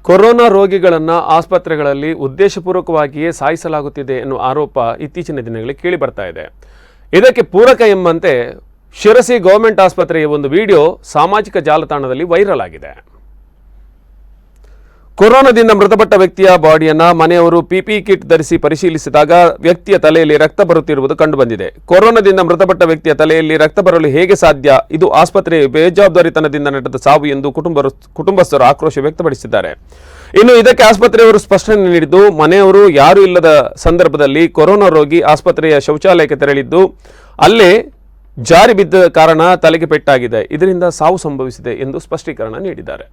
Corona ರೋಗಿಗಳನ್ನು ಆಸ್ಪತ್ರೆಗಳಲ್ಲಿ ಉದ್ದೇಶಪೂರ್ವಕವಾಗಿಯೇ ಸಾಯಿಸಲಾಗುತ್ತಿದೆ ಎನ್ನುವ ಆರೋಪ ಇತ್ತೀಚಿನ ದಿನಗಳಲ್ಲಿ ಕೇಳಿ ಬರ್ತಾ ಇದೆ. ಇದಕ್ಕೆ ಪೂರಕ ಎಂಬಂತೆ ಶಿರಸಿ ಗವರ್ಮೆಂಟ್ ಆಸ್ಪತ್ರೆಯ ಒಂದು ವಿಡಿಯೋ ಸಾಮಾಜಿಕ ಜಾಲತಾಣದಲ್ಲಿ ವೈರಲ್ ಆಗಿದೆ. ಕೊರೋನಾದಿಂದ ಮೃತಪಟ್ಟ ವ್ಯಕ್ತಿಯ ಬಾಡಿಯನ್ನು ಮನೆಯವರು ಪಿಪಿ ಕಿಟ್ ಧರಿಸಿ ಪರಿಶೀಲಿಸಿದಾಗ ವ್ಯಕ್ತಿಯ ತಲೆಯಲ್ಲಿ ರಕ್ತ ಬರುತ್ತಿರುವುದು ಕಂಡುಬಂದಿದೆ. ಕೊರೋನಾದಿಂದ ಮೃತಪಟ್ಟ ವ್ಯಕ್ತಿಯ ತಲೆಯಲ್ಲಿ ರಕ್ತ ಬರಲು ಹೇಗೆ ಸಾಧ್ಯ? ಇದು ಆಸ್ಪತ್ರೆಯ ಬೇಜವಾಬ್ದಾರಿತನದಿಂದ ನಡೆದ ಸಾವು ಎಂದು ಕುಟುಂಬಸ್ಥರು ಆಕ್ರೋಶ ವ್ಯಕ್ತಪಡಿಸಿದ್ದಾರೆ. ಇನ್ನು ಇದಕ್ಕೆ ಆಸ್ಪತ್ರೆಯವರು ಸ್ಪಷ್ಟನೆ ನೀಡಿದ್ದು, ಮನೆಯವರು ಯಾರೂ ಇಲ್ಲದ ಸಂದರ್ಭದಲ್ಲಿ ಕೊರೋನಾ ರೋಗಿ ಆಸ್ಪತ್ರೆಯ ಶೌಚಾಲಯಕ್ಕೆ ತೆರಳಿದ್ದು ಅಲ್ಲೇ ಜಾರಿ ಬಿದ್ದ ಕಾರಣ ತಲೆಗೆ ಪೆಟ್ಟಾಗಿದೆ, ಇದರಿಂದ ಸಾವು ಸಂಭವಿಸಿದೆ ಎಂದು ಸ್ಪಷ್ಟೀಕರಣ ನೀಡಿದ್ದಾರೆ.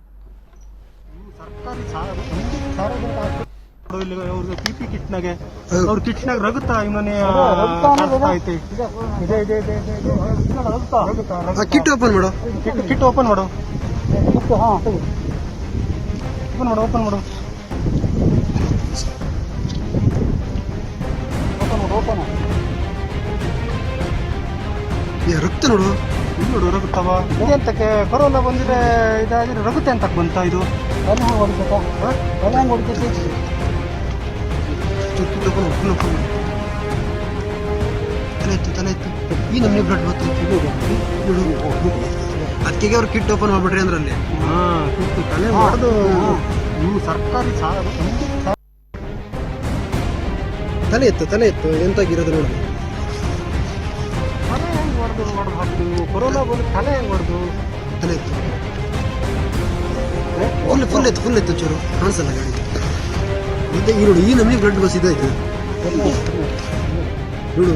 ಪಿಪಿ ಕಿಟ್ನಾಗೆ ಅವ್ರ ಕಿಟ್ನಾಗ ರಗುತ್ತಾ ಕಿಟ್ ಓಪನ್ ಮಾಡು, ಕಿಟ್ ಓಪನ್ ಮಾಡು, ಓಪನ್ ಮಾಡು, ಓಪನ್ ಮಾಡು, ಓಪನ್ ರಕ್ತ ನೋಡು, ನೋಡು ರಗುತ್ತವ. ಇದೆಂತಕ್ಕೆ ಕೊರೋನಾ ಬಂದಿದ್ರೆ ಇದಾದ್ರೆ ರಗುತ್ತೆ ಅಂತ ಬಂತ ಇದು ತಲೆ ಇತ್ತು ಈ ನಮ್ಗೆ ಬ್ಲಡ್ ಬರ್ತಿತ್ತು. ಅದಕ್ಕೆ ಅವ್ರು ಕಿಟ್ ಓಪನ್ ಮಾಡ್ಬಿಟ್ರಿ ಅಂದ್ರಲ್ಲಿ ಕಿಟ್ಟು ತಲೆ ಹೊಡೆದು ನೀವು ಸರ್ಕಾರಿ ತಲೆ ಇತ್ತು ಎಂತಾಗಿರೋದು ನೋಡಿ. ತಲೆ ಹೆಂಗ್ ಹೊಡೆದು ಕೊರೋನಾ ಬಂದು ತಲೆ ಹೆಂಗ್ ಹೊಡೆದು ತಲೆ ಇತ್ತು ಫುಲ್ ಇತ್ತು ಚೂರು ಕಾಣಿಸಲ್ಲ ಗಾಡಿ. ಮತ್ತೆ ಈ ನೋಡಿ ಈ ನಮ್ಗೆ ಬ್ಲಡ್ ಬಸ್ ಇದಾಯ್ತು ನೋಡು.